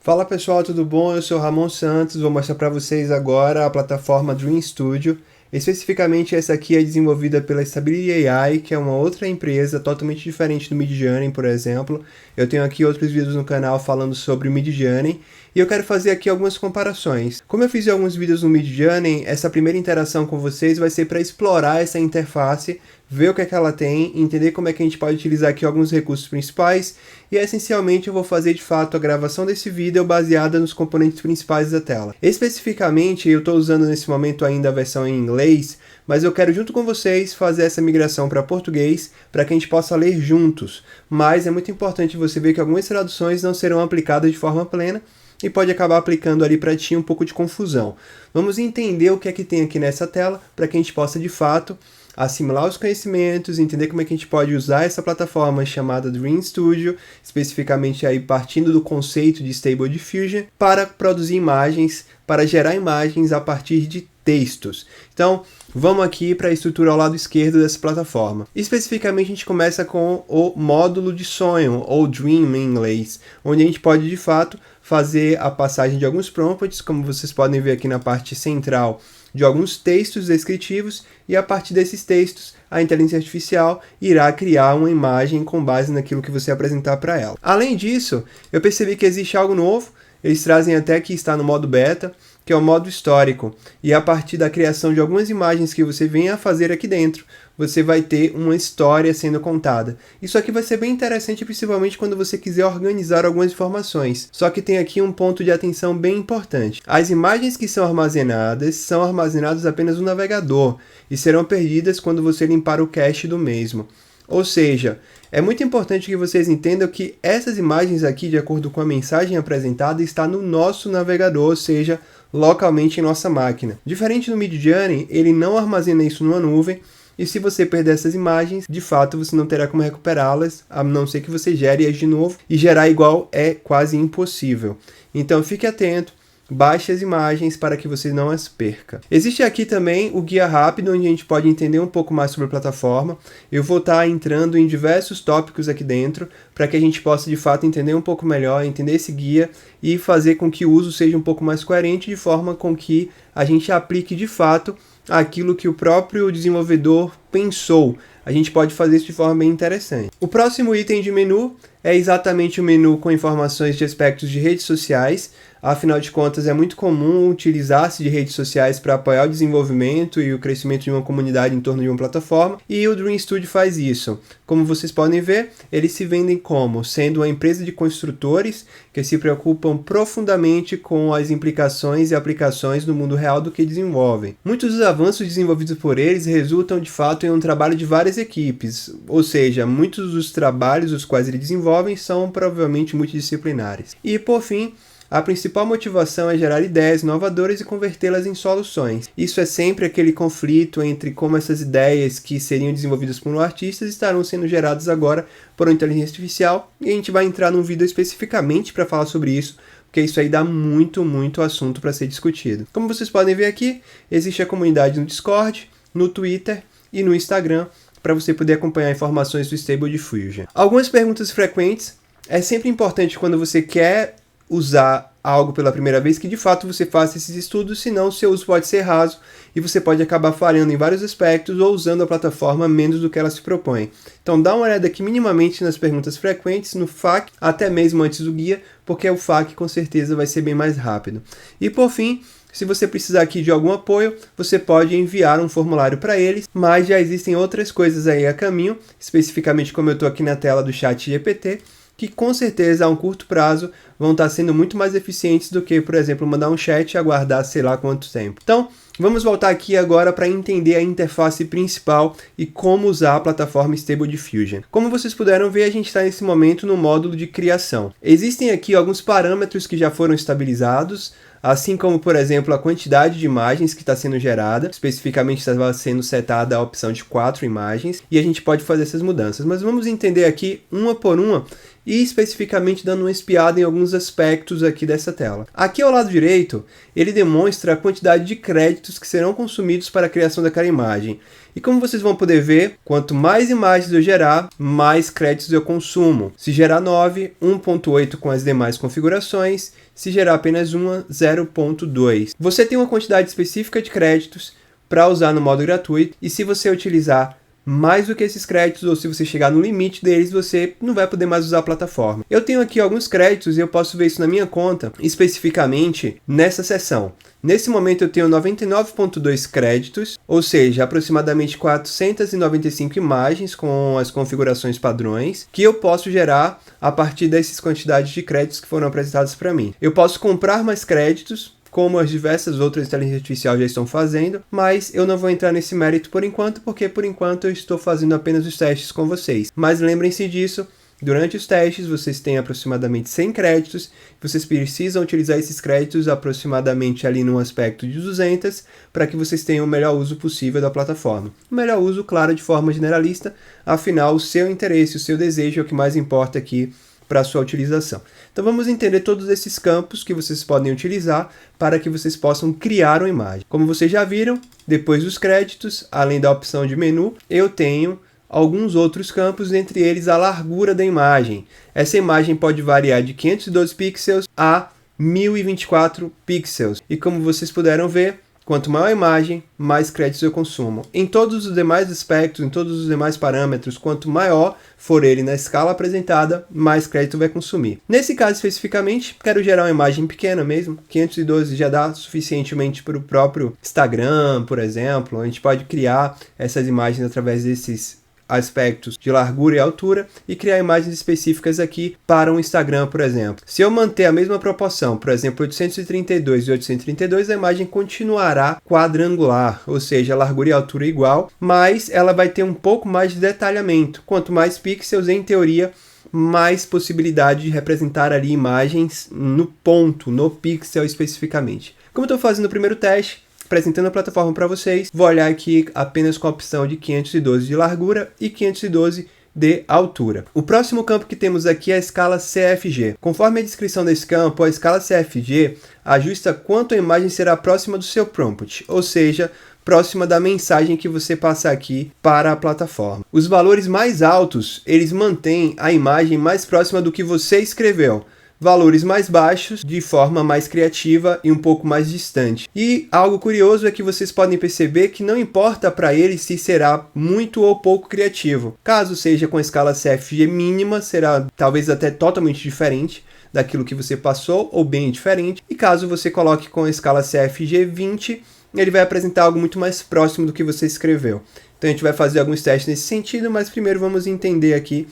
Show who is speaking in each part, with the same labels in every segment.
Speaker 1: Fala pessoal, tudo bom? Eu sou o Ramon Santos, vou mostrar para vocês agora a plataforma Dream Studio. Especificamente essa aqui é desenvolvida pela Stability AI, que é uma outra empresa totalmente diferente do Midjourney, por exemplo. Eu tenho aqui outros vídeos no canal falando sobre o Midjourney e eu quero fazer aqui algumas comparações. Como eu fiz alguns vídeos no Midjourney, essa primeira interação com vocês vai ser para explorar essa interface, ver o que é que ela tem, entender como é que a gente pode utilizar aqui alguns recursos principais e essencialmente eu vou fazer de fato a gravação desse vídeo baseada nos componentes principais da tela. Especificamente eu estou usando nesse momento ainda a versão em inglês, mas eu quero junto com vocês fazer essa migração para português para que a gente possa ler juntos. Mas é muito importante você ver que algumas traduções não serão aplicadas de forma plena e pode acabar aplicando ali para ti um pouco de confusão. Vamos entender o que é que tem aqui nessa tela para que a gente possa de fato assimilar os conhecimentos, entender como é que a gente pode usar essa plataforma chamada Dream Studio, especificamente aí partindo do conceito de Stable Diffusion, para produzir imagens, para gerar imagens a partir de textos. Então, vamos aqui para a estrutura ao lado esquerdo dessa plataforma. Especificamente, a gente começa com o módulo de sonho, ou Dream em inglês, onde a gente pode, de fato, fazer a passagem de alguns prompts, como vocês podem ver aqui na parte central, de alguns textos descritivos, e a partir desses textos, a inteligência artificial irá criar uma imagem com base naquilo que você apresentar para ela. Além disso, eu percebi que existe algo novo, eles trazem até que está no modo beta, que é o modo histórico, e a partir da criação de algumas imagens que você venha a fazer aqui dentro, você vai ter uma história sendo contada. Isso aqui vai ser bem interessante, principalmente quando você quiser organizar algumas informações. Só que tem aqui um ponto de atenção bem importante. As imagens que são armazenadas apenas no navegador e serão perdidas quando você limpar o cache do mesmo. Ou seja, é muito importante que vocês entendam que essas imagens aqui, de acordo com a mensagem apresentada, está no nosso navegador, ou seja, localmente em nossa máquina. Diferente do Midjourney, ele não armazena isso numa nuvem, e se você perder essas imagens, de fato você não terá como recuperá-las, a não ser que você gere-as de novo, e gerar igual é quase impossível. Então fique atento, baixe as imagens para que você não as perca. Existe aqui também o guia rápido, onde a gente pode entender um pouco mais sobre a plataforma. Eu vou estar entrando em diversos tópicos aqui dentro, para que a gente possa de fato entender um pouco melhor, entender esse guia e fazer com que o uso seja um pouco mais coerente, de forma com que a gente aplique de fato aquilo que o próprio desenvolvedor pensou. A gente pode fazer isso de forma bem interessante. O próximo item de menu é exatamente o menu com informações de aspectos de redes sociais. Afinal de contas, é muito comum utilizar-se de redes sociais para apoiar o desenvolvimento e o crescimento de uma comunidade em torno de uma plataforma, e o Dream Studio faz isso. Como vocês podem ver, eles se vendem como sendo uma empresa de construtores que se preocupam profundamente com as implicações e aplicações no mundo real do que desenvolvem. Muitos dos avanços desenvolvidos por eles resultam de fato em um trabalho de várias equipes, ou seja, muitos dos trabalhos os quais eles desenvolvem são provavelmente multidisciplinares. E por fim, a principal motivação é gerar ideias inovadoras e convertê-las em soluções. Isso é sempre aquele conflito entre como essas ideias que seriam desenvolvidas por um artista estarão sendo geradas agora por uma inteligência artificial, e a gente vai entrar num vídeo especificamente para falar sobre isso, porque isso aí dá muito assunto para ser discutido. Como vocês podem ver aqui, existe a comunidade no Discord, no Twitter e no Instagram, para você poder acompanhar informações do Stable Diffusion. Algumas perguntas frequentes. É sempre importante quando você quer usar algo pela primeira vez que de fato você faça esses estudos, senão o seu uso pode ser raso e você pode acabar falhando em vários aspectos ou usando a plataforma menos do que ela se propõe. Então dá uma olhada aqui minimamente nas perguntas frequentes, no FAQ, até mesmo antes do guia, porque o FAQ com certeza vai ser bem mais rápido. E por fim, se você precisar aqui de algum apoio, você pode enviar um formulário para eles, mas já existem outras coisas aí a caminho, especificamente como eu estou aqui na tela do ChatGPT, que com certeza a um curto prazo vão estar sendo muito mais eficientes do que, por exemplo, mandar um chat e aguardar sei lá quanto tempo. Então, vamos voltar aqui agora para entender a interface principal e como usar a plataforma Stable Diffusion. Como vocês puderam ver, a gente está nesse momento no módulo de criação. Existem aqui alguns parâmetros que já foram estabilizados, assim como, por exemplo, a quantidade de imagens que está sendo gerada. Especificamente estava sendo setada a opção de 4 imagens, e a gente pode fazer essas mudanças. Mas vamos entender aqui uma por uma, e especificamente dando uma espiada em alguns aspectos aqui dessa tela. Aqui ao lado direito, ele demonstra a quantidade de créditos que serão consumidos para a criação daquela imagem. E como vocês vão poder ver, quanto mais imagens eu gerar, mais créditos eu consumo. Se gerar 9, 1.8 com as demais configurações. Se gerar apenas uma, 0.2. Você tem uma quantidade específica de créditos para usar no modo gratuito, e se você utilizar mais do que esses créditos, ou se você chegar no limite deles, você não vai poder mais usar a plataforma. Eu tenho aqui alguns créditos e eu posso ver isso na minha conta, especificamente nessa seção. Nesse momento eu tenho 99.2 créditos, ou seja, aproximadamente 495 imagens com as configurações padrões, que eu posso gerar a partir dessas quantidades de créditos que foram apresentados para mim. Eu posso comprar mais créditos, como as diversas outras inteligências artificiais já estão fazendo, mas eu não vou entrar nesse mérito por enquanto, porque por enquanto eu estou fazendo apenas os testes com vocês. Mas lembrem-se disso, durante os testes vocês têm aproximadamente 100 créditos, vocês precisam utilizar esses créditos aproximadamente ali num aspecto de 200, para que vocês tenham o melhor uso possível da plataforma. O melhor uso, claro, de forma generalista, afinal o seu interesse, o seu desejo é o que mais importa aqui para a sua utilização. Então vamos entender todos esses campos que vocês podem utilizar para que vocês possam criar uma imagem. Como vocês já viram, depois dos créditos, além da opção de menu, eu tenho alguns outros campos, entre eles a largura da imagem. Essa imagem pode variar de 512 pixels a 1024 pixels. E como vocês puderam ver, quanto maior a imagem, mais créditos eu consumo. Em todos os demais aspectos, em todos os demais parâmetros, quanto maior for ele na escala apresentada, mais crédito vai consumir. Nesse caso especificamente, quero gerar uma imagem pequena mesmo. 512 já dá suficientemente para o próprio Instagram, por exemplo. A gente pode criar essas imagens através desses aspectos de largura e altura e criar imagens específicas aqui para um Instagram, por exemplo. Se eu manter a mesma proporção, por exemplo, 832 e 832, a imagem continuará quadrangular, ou seja, largura e altura igual, mas ela vai ter um pouco mais de detalhamento. Quanto mais pixels, em teoria, mais possibilidade de representar ali imagens no ponto, no pixel especificamente. Como eu estou fazendo o primeiro teste, apresentando a plataforma para vocês, vou olhar aqui apenas com a opção de 512 de largura e 512 de altura. O próximo campo que temos aqui é a escala CFG. Conforme a descrição desse campo, a escala CFG ajusta quanto a imagem será próxima do seu prompt, ou seja, próxima da mensagem que você passa aqui para a plataforma. Os valores mais altos, eles mantêm a imagem mais próxima do que você escreveu. Valores mais baixos, de forma mais criativa e um pouco mais distante. E algo curioso é que vocês podem perceber que não importa para ele se será muito ou pouco criativo. Caso seja com a escala CFG mínima, será talvez até totalmente diferente daquilo que você passou, ou bem diferente. E caso você coloque com a escala CFG 20, ele vai apresentar algo muito mais próximo do que você escreveu. Então a gente vai fazer alguns testes nesse sentido, mas primeiro vamos entender aqui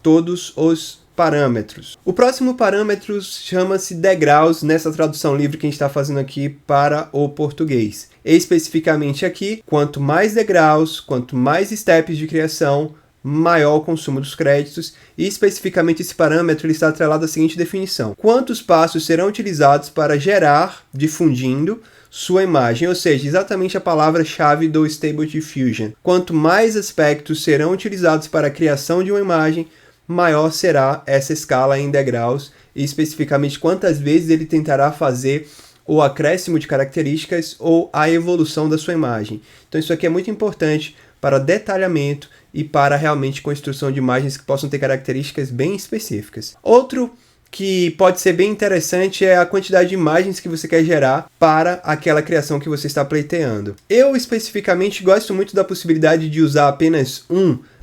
Speaker 1: todos os parâmetros. O próximo parâmetro chama-se degraus, nessa tradução livre que a gente está fazendo aqui para o português. Especificamente aqui, quanto mais degraus, quanto mais steps de criação, maior o consumo dos créditos, e especificamente esse parâmetro ele está atrelado à seguinte definição: quantos passos serão utilizados para gerar, difundindo, sua imagem, ou seja, exatamente a palavra-chave do Stable Diffusion. Quanto mais aspectos serão utilizados para a criação de uma imagem, maior será essa escala em degraus, e especificamente quantas vezes ele tentará fazer o acréscimo de características ou a evolução da sua imagem. Então isso aqui é muito importante para detalhamento e para realmente construção de imagens que possam ter características bem específicas. Outro que pode ser bem interessante é a quantidade de imagens que você quer gerar para aquela criação que você está pleiteando. Eu especificamente gosto muito da possibilidade de usar apenas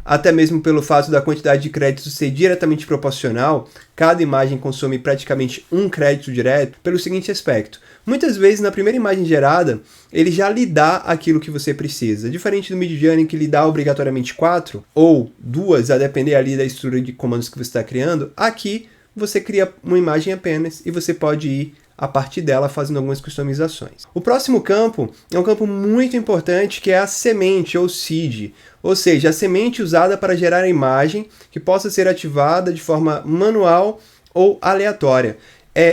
Speaker 1: até mesmo pelo fato da quantidade de créditos ser diretamente proporcional. Cada imagem consome praticamente um crédito direto, pelo seguinte aspecto: muitas vezes na primeira imagem gerada, ele já lhe dá aquilo que você precisa. Diferente do Midjourney, que lhe dá obrigatoriamente 4 ou 2, a depender ali da estrutura de comandos que você está criando, aqui você cria uma imagem apenas e você pode ir a partir dela fazendo algumas customizações. O próximo campo é um campo muito importante, que é a semente ou seed, ou seja, a semente usada para gerar a imagem que possa ser ativada de forma manual ou aleatória.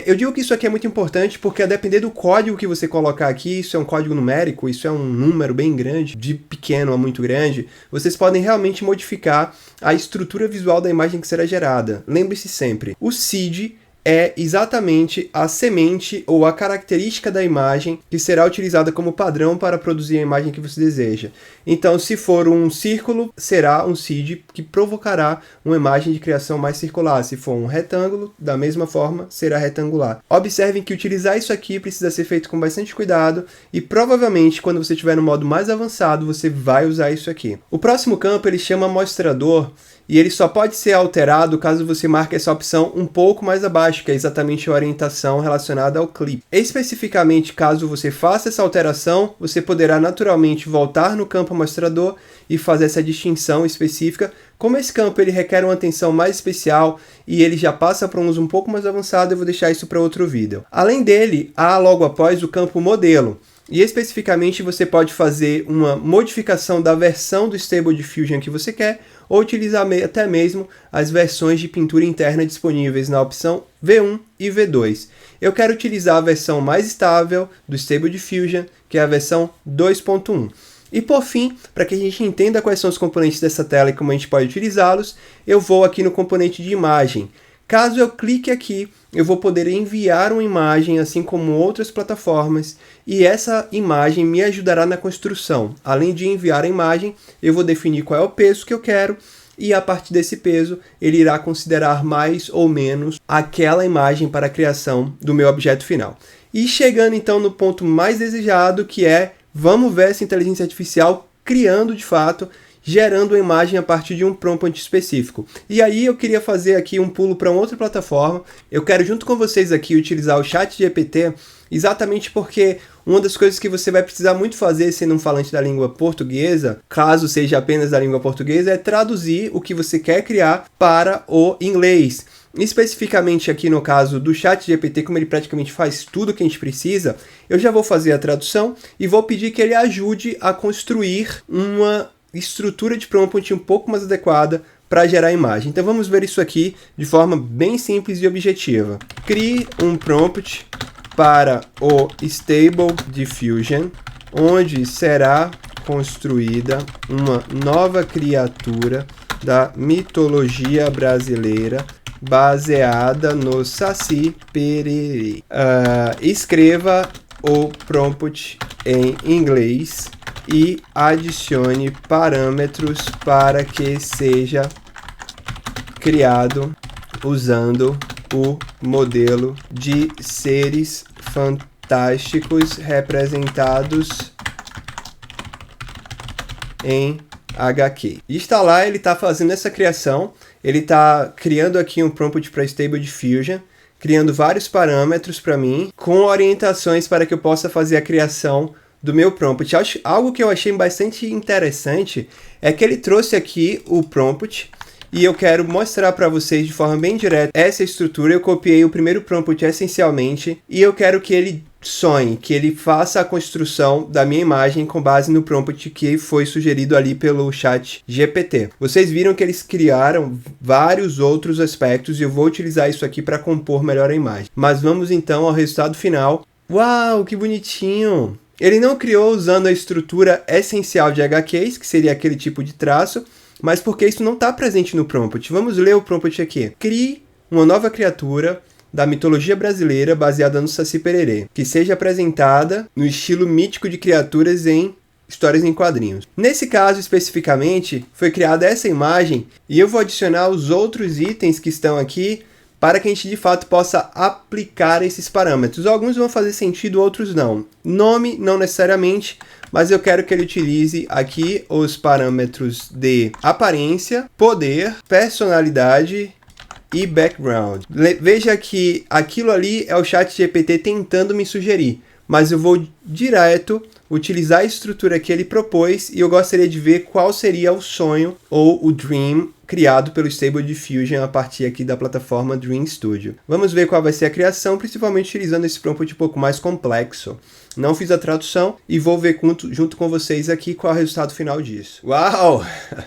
Speaker 1: Eu digo que isso aqui é muito importante porque, a depender do código que você colocar aqui, isso é um código numérico, isso é um número bem grande, de pequeno a muito grande, vocês podem realmente modificar a estrutura visual da imagem que será gerada. Lembre-se sempre, o seed é exatamente a semente ou a característica da imagem que será utilizada como padrão para produzir a imagem que você deseja. Então, se for um círculo, será um seed que provocará uma imagem de criação mais circular. Se for um retângulo, da mesma forma, será retangular. Observem que utilizar isso aqui precisa ser feito com bastante cuidado e provavelmente quando você estiver no modo mais avançado, você vai usar isso aqui. O próximo campo ele chama mostrador. E ele só pode ser alterado caso você marque essa opção um pouco mais abaixo, que é exatamente a orientação relacionada ao clipe. Especificamente, caso você faça essa alteração, você poderá naturalmente voltar no campo mostrador e fazer essa distinção específica. Como esse campo ele requer uma atenção mais especial e ele já passa para um uso um pouco mais avançado, eu vou deixar isso para outro vídeo. Além dele, há logo após o campo modelo. E especificamente você pode fazer uma modificação da versão do Stable Diffusion que você quer, ou utilizar até mesmo as versões de pintura interna disponíveis na opção V1 e V2. Eu quero utilizar a versão mais estável do Stable Diffusion, que é a versão 2.1. E por fim, para que a gente entenda quais são os componentes dessa tela e como a gente pode utilizá-los, eu vou aqui no componente de imagem. Caso eu clique aqui, eu vou poder enviar uma imagem, assim como outras plataformas, e essa imagem me ajudará na construção. Além de enviar a imagem, eu vou definir qual é o peso que eu quero, e a partir desse peso, ele irá considerar mais ou menos aquela imagem para a criação do meu objeto final. E chegando então no ponto mais desejado, que é, vamos ver essa inteligência artificial criando de fato, gerando uma imagem a partir de um prompt específico. E aí eu queria fazer aqui um pulo para uma outra plataforma. Eu quero junto com vocês aqui utilizar o ChatGPT, exatamente porque uma das coisas que você vai precisar muito fazer sendo um falante da língua portuguesa, caso seja apenas da língua portuguesa, é traduzir o que você quer criar para o inglês. Especificamente aqui no caso do ChatGPT, como ele praticamente faz tudo o que a gente precisa, eu já vou fazer a tradução e vou pedir que ele ajude a construir uma estrutura de prompt um pouco mais adequada para gerar imagem. Então vamos ver isso aqui de forma bem simples e objetiva. Crie um prompt para o Stable Diffusion, onde será construída uma nova criatura da mitologia brasileira baseada no Saci Pererê. Escreva o prompt em inglês e adicione parâmetros para que seja criado usando o modelo de seres fantásticos representados em HQ. E está lá, ele está fazendo essa criação, ele está criando aqui um prompt para Stable Diffusion, criando vários parâmetros para mim, com orientações para que eu possa fazer a criação do meu prompt. Algo que eu achei bastante interessante é que ele trouxe aqui o prompt e eu quero mostrar para vocês de forma bem direta essa estrutura. Eu copiei o primeiro prompt essencialmente e eu quero que ele sonhe, que ele faça a construção da minha imagem com base no prompt que foi sugerido ali pelo ChatGPT. Vocês viram que eles criaram vários outros aspectos e eu vou utilizar isso aqui para compor melhor a imagem. Mas vamos então ao resultado final. Uau, que bonitinho! Ele não criou usando a estrutura essencial de HQs, que seria aquele tipo de traço, mas porque isso não está presente no prompt. Vamos ler o prompt aqui. Crie uma nova criatura da mitologia brasileira baseada no Saci Pererê, que seja apresentada no estilo mítico de criaturas em histórias em quadrinhos. Nesse caso especificamente, foi criada essa imagem e eu vou adicionar os outros itens que estão aqui para que a gente de fato possa aplicar esses parâmetros. Alguns vão fazer sentido, outros não. Nome, não necessariamente, mas eu quero que ele utilize aqui os parâmetros de aparência, poder, personalidade e background. Veja que aquilo ali é o ChatGPT tentando me sugerir, mas eu vou direto utilizar a estrutura que ele propôs e eu gostaria de ver qual seria o sonho ou o dream criado pelo Stable Diffusion a partir aqui da plataforma Dream Studio. Vamos ver qual vai ser a criação, principalmente utilizando esse prompt um pouco mais complexo. Não fiz a tradução e vou ver junto com vocês aqui qual é o resultado final disso. Uau!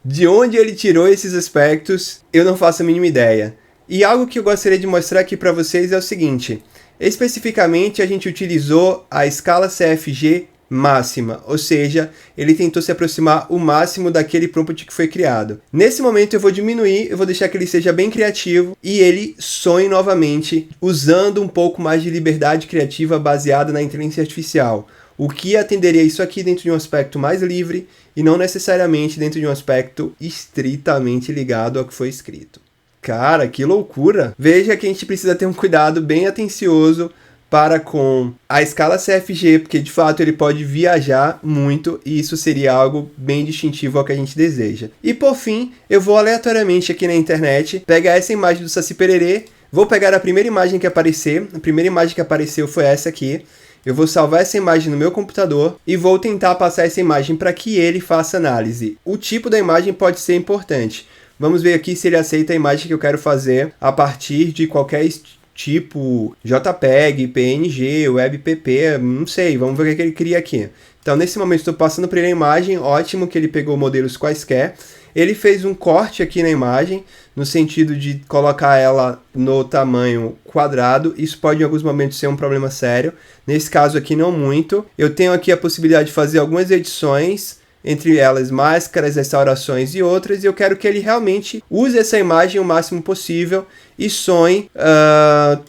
Speaker 1: De onde ele tirou esses aspectos, eu não faço a mínima ideia. E algo que eu gostaria de mostrar aqui para vocês é o seguinte. Especificamente, a gente utilizou a escala CFG máxima, ou seja, ele tentou se aproximar o máximo daquele prompt que foi criado. Nesse momento eu vou diminuir, eu vou deixar que ele seja bem criativo e ele sonhe novamente, usando um pouco mais de liberdade criativa baseada na inteligência artificial. O que atenderia isso aqui dentro de um aspecto mais livre e não necessariamente dentro de um aspecto estritamente ligado ao que foi escrito. Cara, que loucura! Veja que a gente precisa ter um cuidado bem atencioso para com a escala CFG, porque de fato ele pode viajar muito e isso seria algo bem distintivo ao que a gente deseja. E por fim, eu vou aleatoriamente aqui na internet pegar essa imagem do Saci Pererê, vou pegar a primeira imagem que aparecer, a primeira imagem que apareceu foi essa aqui, eu vou salvar essa imagem no meu computador e vou tentar passar essa imagem para que ele faça análise. O tipo da imagem pode ser importante. Vamos ver aqui se ele aceita a imagem que eu quero fazer a partir de qualquer tipo JPEG, PNG, WebPP, não sei, vamos ver o que ele cria aqui. Então, nesse momento, estou passando para ele a imagem, ótimo que ele pegou modelos quaisquer. Ele fez um corte aqui na imagem, no sentido de colocar ela no tamanho quadrado. Isso pode, em alguns momentos, ser um problema sério. Nesse caso aqui, não muito. Eu tenho aqui a possibilidade de fazer algumas edições, entre elas máscaras, restaurações e outras, e eu quero que ele realmente use essa imagem o máximo possível e sonhe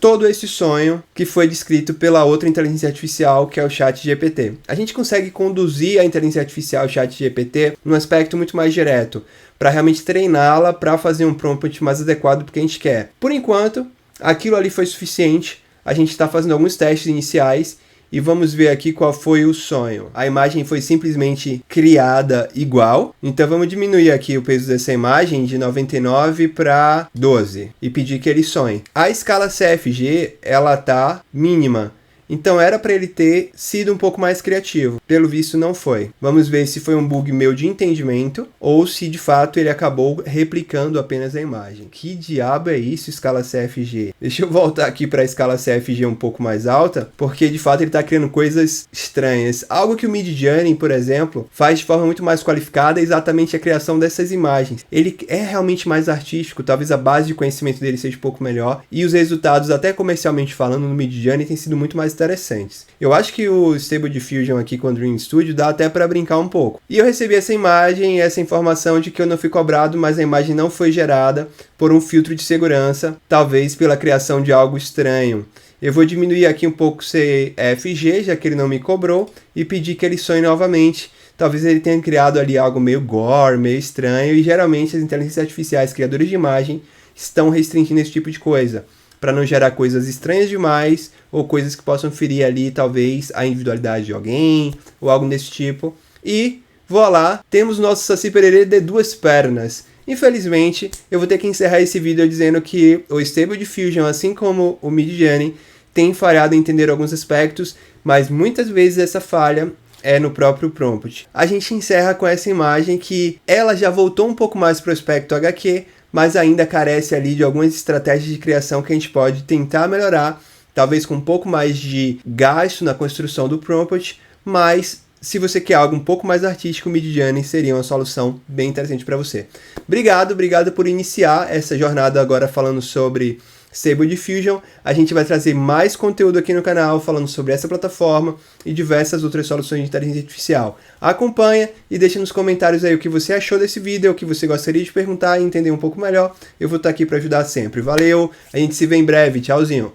Speaker 1: todo esse sonho que foi descrito pela outra inteligência artificial, que é o ChatGPT. A gente consegue conduzir a inteligência artificial ChatGPT num aspecto muito mais direto, para realmente treiná-la para fazer um prompt mais adequado para o que a gente quer. Por enquanto, aquilo ali foi suficiente, a gente está fazendo alguns testes iniciais, e vamos ver aqui qual foi o sonho. A imagem foi simplesmente criada igual. Então vamos diminuir aqui o peso dessa imagem de 99 para 12 e pedir que ele sonhe. A escala CFG, ela tá mínima. Então era para ele ter sido um pouco mais criativo. Pelo visto não foi. Vamos ver se foi um bug meu de entendimento ou se de fato ele acabou replicando apenas a imagem. Que diabo é isso, escala CFG? Deixa eu voltar aqui para a escala CFG um pouco mais alta, porque de fato ele está criando coisas estranhas. Algo que o Midjourney, por exemplo, faz de forma muito mais qualificada é exatamente a criação dessas imagens. Ele é realmente mais artístico, talvez a base de conhecimento dele seja um pouco melhor e os resultados, até comercialmente falando, no Midjourney têm sido muito mais interessantes. Eu acho que o Stable Diffusion aqui com o Dream Studio dá até para brincar um pouco. E eu recebi essa imagem, essa informação de que eu não fui cobrado, mas a imagem não foi gerada por um filtro de segurança, talvez pela criação de algo estranho. Eu vou diminuir aqui um pouco o CFG, já que ele não me cobrou, e pedir que ele sonhe novamente. Talvez ele tenha criado ali algo meio gore, meio estranho, e geralmente as inteligências artificiais criadoras de imagem estão restringindo esse tipo de coisa, para não gerar coisas estranhas demais ou coisas que possam ferir ali talvez a individualidade de alguém ou algo desse tipo. E voilá, temos nosso Saci Pererê de duas pernas. Infelizmente, eu vou ter que encerrar esse vídeo dizendo que o Stable Diffusion, assim como o Midjourney, tem falhado em entender alguns aspectos, mas muitas vezes essa falha é no próprio prompt. A gente encerra com essa imagem que ela já voltou um pouco mais para o aspecto HQ, mas ainda carece ali de algumas estratégias de criação que a gente pode tentar melhorar, talvez com um pouco mais de gasto na construção do prompt, mas se você quer algo um pouco mais artístico, o Midjourney seria uma solução bem interessante para você. Obrigado por iniciar essa jornada agora falando sobre Stable Diffusion. A gente vai trazer mais conteúdo aqui no canal falando sobre essa plataforma e diversas outras soluções de inteligência artificial. Acompanha e deixa nos comentários aí o que você achou desse vídeo, o que você gostaria de perguntar e entender um pouco melhor. Eu vou estar aqui para ajudar sempre. Valeu, a gente se vê em breve. Tchauzinho.